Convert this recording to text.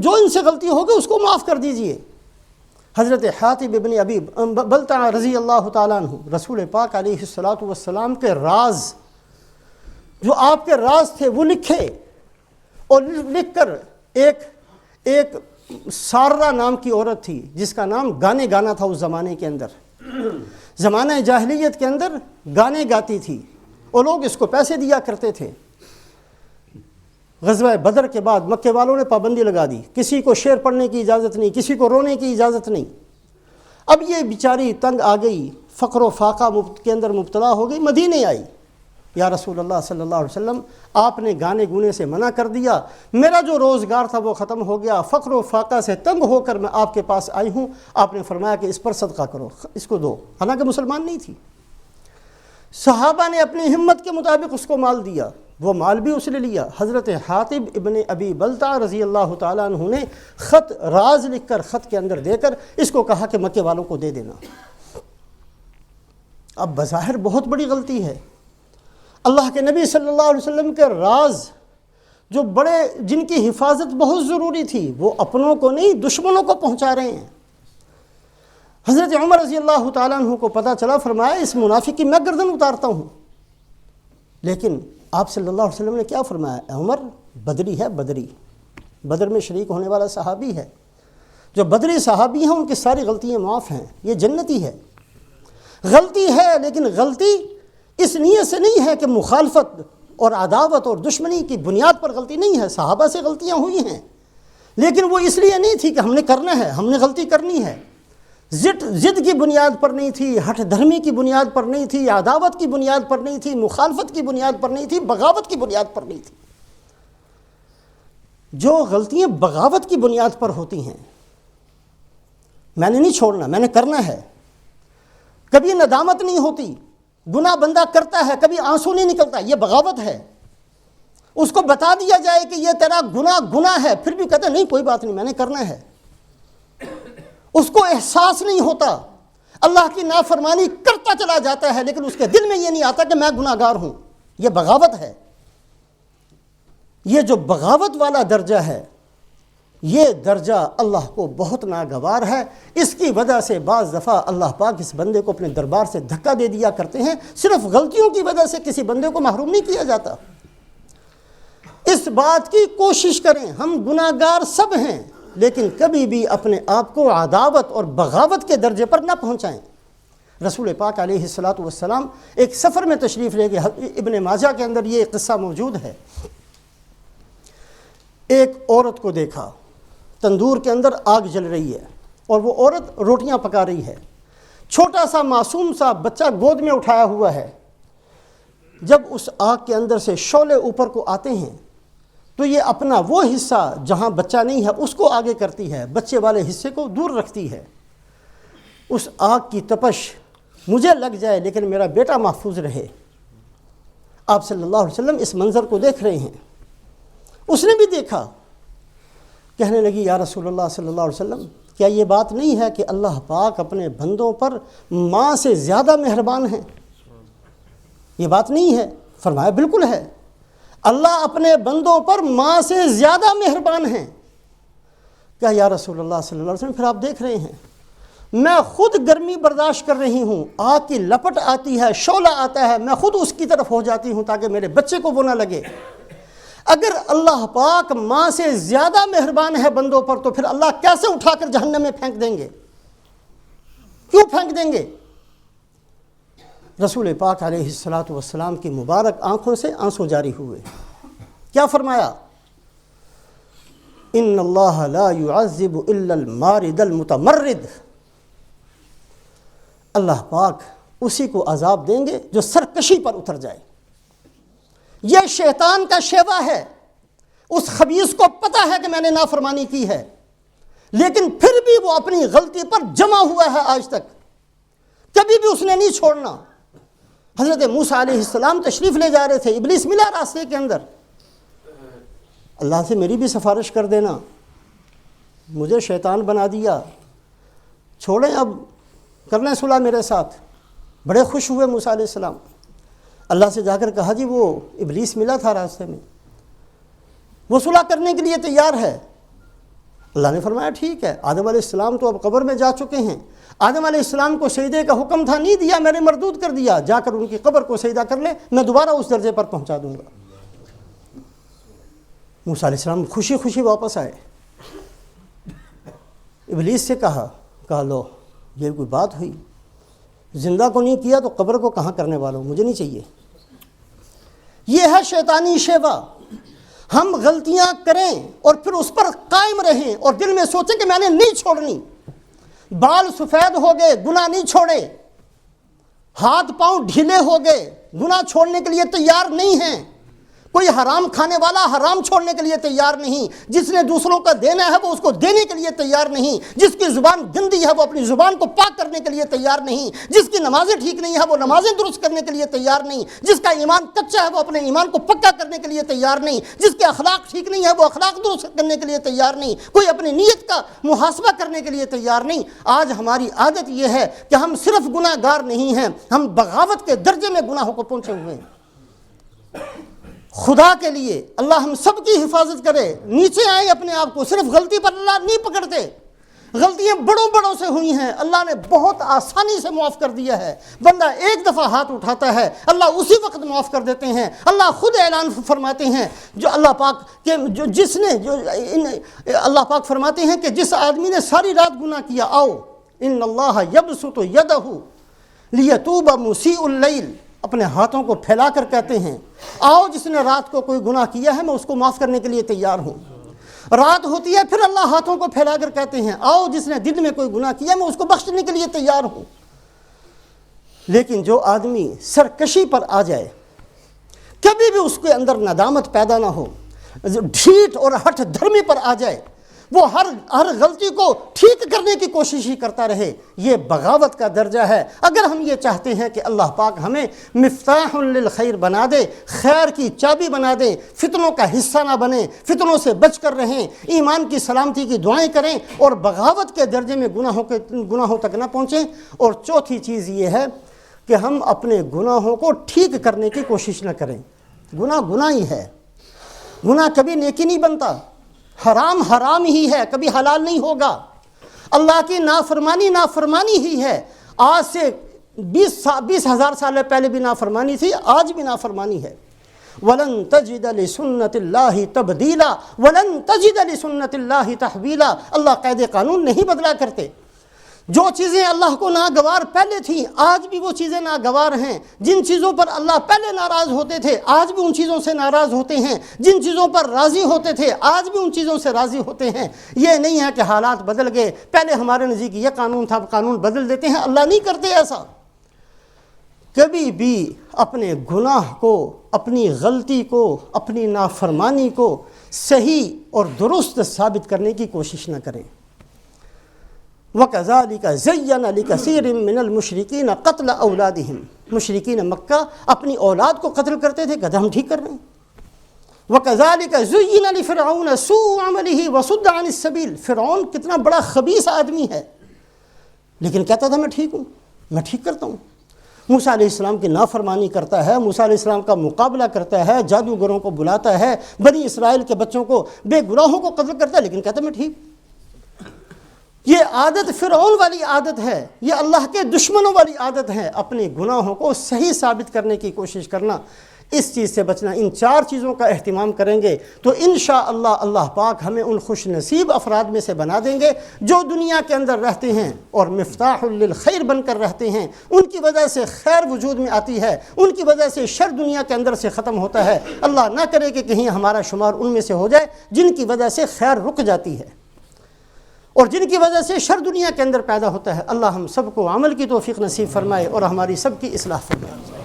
جو ان سے غلطی ہوگی اس کو معاف کر دیجئے۔ حضرت حاتب ابن ابی بلتع رضی اللہ تعالیٰ عنہ رسول پاک علیہ الصلاۃ والسلام کے راز، جو آپ کے راز تھے وہ لکھے، اور لکھ کر ایک سارہ نام کی عورت تھی جس کا نام گانے گانا تھا اس زمانے کے اندر، زمانہ جاہلیت کے اندر گانے گاتی تھی اور لوگ اس کو پیسے دیا کرتے تھے۔ غزوہ بدر کے بعد مکے والوں نے پابندی لگا دی، کسی کو شعر پڑھنے کی اجازت نہیں، کسی کو رونے کی اجازت نہیں۔ اب یہ بیچاری تنگ آ گئی، فقر و فاقہ کے اندر مبتلا ہو گئی، مدینے آئی، یا رسول اللہ صلی اللہ علیہ وسلم آپ نے گانے گونے سے منع کر دیا، میرا جو روزگار تھا وہ ختم ہو گیا، فقر و فاقہ سے تنگ ہو کر میں آپ کے پاس آئی ہوں۔ آپ نے فرمایا کہ اس پر صدقہ کرو، اس کو دو، حالانکہ مسلمان نہیں تھی۔ صحابہ نے اپنی ہمت کے مطابق اس کو مال دیا، وہ مال بھی اس نے لیا۔ حضرت حاتب ابن ابی بلتع رضی اللہ تعالیٰ عنہ نے خط راز لکھ کر خط کے اندر دے کر اس کو کہا کہ مکے والوں کو دے دینا۔ اب بظاہر بہت بڑی غلطی ہے، اللہ کے نبی صلی اللہ علیہ وسلم کے راز جو بڑے، جن کی حفاظت بہت ضروری تھی، وہ اپنوں کو نہیں دشمنوں کو پہنچا رہے ہیں۔ حضرت عمر رضی اللہ تعالیٰ عنہ کو پتہ چلا، فرمایا اس منافق کی میں گردن اتارتا ہوں۔ لیکن آپ صلی اللہ علیہ وسلم نے کیا فرمایا؟ اے عمر، بدری ہے، بدری، بدر میں شریک ہونے والا صحابی ہے، جو بدری صحابی ہیں ان کی ساری غلطیاں معاف ہیں، یہ جنتی ہے۔ غلطی ہے لیکن غلطی اس نیت سے نہیں ہے کہ مخالفت اور عداوت اور دشمنی کی بنیاد پر غلطی نہیں ہے، صحابہ سے غلطیاں ہوئی ہیں، لیکن وہ اس لیے نہیں تھی کہ ہم نے کرنا ہے، ہم نے غلطی کرنی ہے، ضد کی بنیاد پر نہیں تھی، ہٹ دھرمی کی بنیاد پر نہیں تھی، عداوت کی بنیاد پر نہیں تھی، مخالفت کی بنیاد پر نہیں تھی، بغاوت کی بنیاد پر نہیں تھی۔ جو غلطیاں بغاوت کی بنیاد پر ہوتی ہیں، میں نے نہیں چھوڑنا، میں نے کرنا ہے، کبھی ندامت نہیں ہوتی، گناہ بندہ کرتا ہے کبھی آنسو نہیں نکلتا، یہ بغاوت ہے۔ اس کو بتا دیا جائے کہ یہ تیرا گناہ ہے، پھر بھی کہتا نہیں کوئی بات نہیں، میں نے کرنا ہے۔ اس کو احساس نہیں ہوتا، اللہ کی نافرمانی کرتا چلا جاتا ہے، لیکن اس کے دل میں یہ نہیں آتا کہ میں گناہ گار ہوں، یہ بغاوت ہے۔ یہ جو بغاوت والا درجہ ہے، یہ درجہ اللہ کو بہت ناگوار ہے۔ اس کی وجہ سے بعض دفعہ اللہ پاک اس بندے کو اپنے دربار سے دھکا دے دیا کرتے ہیں، صرف غلطیوں کی وجہ سے کسی بندے کو محروم نہیں کیا جاتا۔ اس بات کی کوشش کریں، ہم گناہ گار سب ہیں، لیکن کبھی بھی اپنے آپ کو عداوت اور بغاوت کے درجے پر نہ پہنچائیں۔ رسول پاک علیہ الصلاۃ والسلام ایک سفر میں تشریف لے گئے، ابن ماجہ کے اندر یہ قصہ موجود ہے۔ ایک عورت کو دیکھا، تندور کے اندر آگ جل رہی ہے اور وہ عورت روٹیاں پکا رہی ہے، چھوٹا سا معصوم سا بچہ گود میں اٹھایا ہوا ہے۔ جب اس آگ کے اندر سے شعلے اوپر کو آتے ہیں تو یہ اپنا وہ حصہ جہاں بچہ نہیں ہے اس کو آگے کرتی ہے، بچے والے حصے کو دور رکھتی ہے۔ اس آگ کی تپش مجھے لگ جائے لیکن میرا بیٹا محفوظ رہے۔ آپ صلی اللہ علیہ وسلم اس منظر کو دیکھ رہے ہیں، اس نے بھی دیکھا، کہنے لگی یا رسول اللہ صلی اللہ علیہ وسلم، کیا یہ بات نہیں ہے کہ اللہ پاک اپنے بندوں پر ماں سے زیادہ مہربان ہیں؟ یہ بات نہیں ہے؟ فرمایا بالکل ہے، اللہ اپنے بندوں پر ماں سے زیادہ مہربان ہیں۔ کہا یا رسول اللہ صلی اللہ علیہ وسلم، پھر آپ دیکھ رہے ہیں میں خود گرمی برداشت کر رہی ہوں، آگ کی لپٹ آتی ہے، شعلہ آتا ہے، میں خود اس کی طرف ہو جاتی ہوں تاکہ میرے بچے کو وہ نہ لگے۔ اگر اللہ پاک ماں سے زیادہ مہربان ہے بندوں پر تو پھر اللہ کیسے اٹھا کر جہنم میں پھینک دیں گے؟ کیوں پھینک دیں گے؟ رسول پاک علیہ الصلاۃ والسلام کی مبارک آنکھوں سے آنسو جاری ہوئے۔ کیا فرمایا؟ ان اللہ لا يعذب الا المارد المتمرد، اللہ پاک اسی کو عذاب دیں گے جو سرکشی پر اتر جائے۔ یہ شیطان کا شیوا ہے، اس خبیث کو پتہ ہے کہ میں نے نافرمانی کی ہے، لیکن پھر بھی وہ اپنی غلطی پر جمع ہوا ہے آج تک، کبھی بھی اس نے نہیں چھوڑنا۔ حضرت موسیٰ علیہ السلام تشریف لے جا رہے تھے، ابلیس ملا راستے کے اندر، اللہ سے میری بھی سفارش کر دینا، مجھے شیطان بنا دیا، چھوڑیں اب، کر لیں صلح میرے ساتھ۔ بڑے خوش ہوئے موسیٰ علیہ السلام، اللہ سے جا کر کہا جی وہ ابلیس ملا تھا راستے میں، وہ صلح کرنے کے لیے تیار ہے۔ اللہ نے فرمایا ٹھیک ہے، آدم علیہ السلام تو اب قبر میں جا چکے ہیں، آدم علیہ السلام کو سجدے کا حکم تھا، نہیں دیا، میں نے مردود کر دیا، جا کر ان کی قبر کو سجدہ کر لے، میں دوبارہ اس درجے پر پہنچا دوں گا۔ موسیٰ علیہ السلام خوشی خوشی واپس آئے، ابلیس سے کہا لو یہ کوئی بات ہوئی، زندہ کو نہیں کیا تو قبر کو کہاں کرنے والوں، مجھے نہیں چاہیے۔ یہ ہے شیطانی شیوا، ہم غلطیاں کریں اور پھر اس پر قائم رہیں اور دل میں سوچیں کہ میں نے نہیں چھوڑنی، بال سفید ہو گئے گناہ نہیں چھوڑے، ہاتھ پاؤں ڈھیلے ہو گئے گناہ چھوڑنے کے لیے تیار نہیں ہیں، کوئی حرام کھانے والا حرام چھوڑنے کے لیے تیار نہیں، جس نے دوسروں کا دینا ہے وہ اس کو دینے کے لیے تیار نہیں، جس کی زبان گندی ہے وہ اپنی زبان کو پاک کرنے کے لیے تیار نہیں، جس کی نمازیں ٹھیک نہیں ہے وہ نمازیں درست کرنے کے لیے تیار نہیں، جس کا ایمان کچا ہے وہ اپنے ایمان کو پکا کرنے کے لیے تیار نہیں، جس کے اخلاق ٹھیک نہیں ہے وہ اخلاق درست کرنے کے لیے تیار نہیں، کوئی اپنی نیت کا محاسبہ کرنے کے لیے تیار نہیں۔ آج ہماری عادت یہ ہے کہ ہم صرف گناہ گار نہیں ہیں، ہم بغاوت کے درجے میں گناہوں کو پہنچے ہوئے ہیں۔ خدا کے لیے اللہ ہم سب کی حفاظت کرے، نیچے آئیں اپنے آپ کو، صرف غلطی پر اللہ نہیں پکڑتے، غلطیاں بڑوں سے ہوئی ہیں، اللہ نے بہت آسانی سے معاف کر دیا ہے، بندہ ایک دفعہ ہاتھ اٹھاتا ہے اللہ اسی وقت معاف کر دیتے ہیں۔ اللہ خود اعلان فرماتے ہیں، جو اللہ پاک کہ اللہ پاک فرماتے ہیں کہ جس آدمی نے ساری رات گناہ کیا، آؤ ان اللہ یبسط یدہ لیتوب مسیء اللیل، اپنے ہاتھوں کو پھیلا کر کہتے ہیں آؤ جس نے رات کو کوئی گناہ کیا ہے میں اس کو معاف کرنے کے لیے تیار ہوں۔ رات ہوتی ہے پھر اللہ ہاتھوں کو پھیلا کر کہتے ہیں آؤ جس نے دن میں کوئی گناہ کیا میں اس کو بخشنے کے لیے تیار ہوں۔ لیکن جو آدمی سرکشی پر آ جائے، کبھی بھی اس کے اندر ندامت پیدا نہ ہو، ڈھیٹ اور ہٹ دھرمی پر آ جائے، وہ ہر غلطی کو ٹھیک کرنے کی کوشش ہی کرتا رہے، یہ بغاوت کا درجہ ہے۔ اگر ہم یہ چاہتے ہیں کہ اللہ پاک ہمیں مفتاح للخیر بنا دے، خیر کی چابی بنا دے، فتنوں کا حصہ نہ بنے، فتنوں سے بچ کر رہیں، ایمان کی سلامتی کی دعائیں کریں اور بغاوت کے درجے میں گناہوں تک نہ پہنچیں۔ اور چوتھی چیز یہ ہے کہ ہم اپنے گناہوں کو ٹھیک کرنے کی کوشش نہ کریں۔ گناہ ہی ہے، گناہ کبھی نیکی نہیں بنتا، حرام ہی ہے، کبھی حلال نہیں ہوگا۔ اللہ کی نافرمانی ہی ہے، آج سے 20,000 سال پہلے بھی نافرمانی تھی، آج بھی نافرمانی ہے۔ وَلَن تَجِدَ لِسُنَّتِ اللَّهِ تَبْدِيلًا وَلَن تَجِدَ لِسُنَّتِ اللَّهِ تَحْوِيلًا۔ اللہ قید قانون نہیں بدلا کرتے۔ جو چیزیں اللہ کو ناگوار پہلے تھیں آج بھی وہ چیزیں ناگوار ہیں، جن چیزوں پر اللہ پہلے ناراض ہوتے تھے آج بھی ان چیزوں سے ناراض ہوتے ہیں، جن چیزوں پر راضی ہوتے تھے آج بھی ان چیزوں سے راضی ہوتے ہیں۔ یہ نہیں ہے کہ حالات بدل گئے، پہلے ہمارے نزدیک یہ قانون تھا، قانون بدل دیتے ہیں، اللہ نہیں کرتے ایسا۔ کبھی بھی اپنے گناہ کو، اپنی غلطی کو، اپنی نافرمانی کو صحیح اور درست ثابت کرنے کی کوشش نہ کریں۔ وَكَذَلِكَ زَيَّنَ لِكَثِيرٍ مِّنَ الْمُشْرِكِينَ قَتْلَ أَوْلَادِهِمْ، مشرکین مکہ اپنی اولاد کو قتل کرتے تھے، کہتے ہم ٹھیک کر رہے ہیں۔ وَكَذَلِكَ زُيِّنَ لِفِرْعَوْنَ سُوءُ عَمَلِهِ وَصُدَّ عَنِ السَّبِيلِ، فرعون کتنا بڑا خبیث آدمی ہے، لیکن کہتا تھا میں ٹھیک ہوں، میں ٹھیک کرتا ہوں۔ موسیٰ علیہ السلام کی نافرمانی کرتا ہے، موسیٰ علیہ السلام کا مقابلہ کرتا ہے، جادوگروں کو بلاتا ہے، بنی اسرائیل کے بچوں کو، بے گناہوں کو قتل کرتا ہے، لیکن کہتا ہے میں ٹھیک۔ یہ عادت فرعون والی عادت ہے، یہ اللہ کے دشمنوں والی عادت ہے، اپنے گناہوں کو صحیح ثابت کرنے کی کوشش کرنا، اس چیز سے بچنا۔ ان 4 چیزوں کا اہتمام کریں گے تو انشاءاللہ اللہ پاک ہمیں ان خوش نصیب افراد میں سے بنا دیں گے جو دنیا کے اندر رہتے ہیں اور مفتاح للخیر بن کر رہتے ہیں، ان کی وجہ سے خیر وجود میں آتی ہے، ان کی وجہ سے شر دنیا کے اندر سے ختم ہوتا ہے۔ اللہ نہ کرے کہ کہیں ہمارا شمار ان میں سے ہو جائے جن کی وجہ سے خیر رک جاتی ہے اور جن کی وجہ سے شر دنیا کے اندر پیدا ہوتا ہے۔ اللہ ہم سب کو عمل کی توفیق نصیب فرمائے اور ہماری سب کی اصلاح فرمائے۔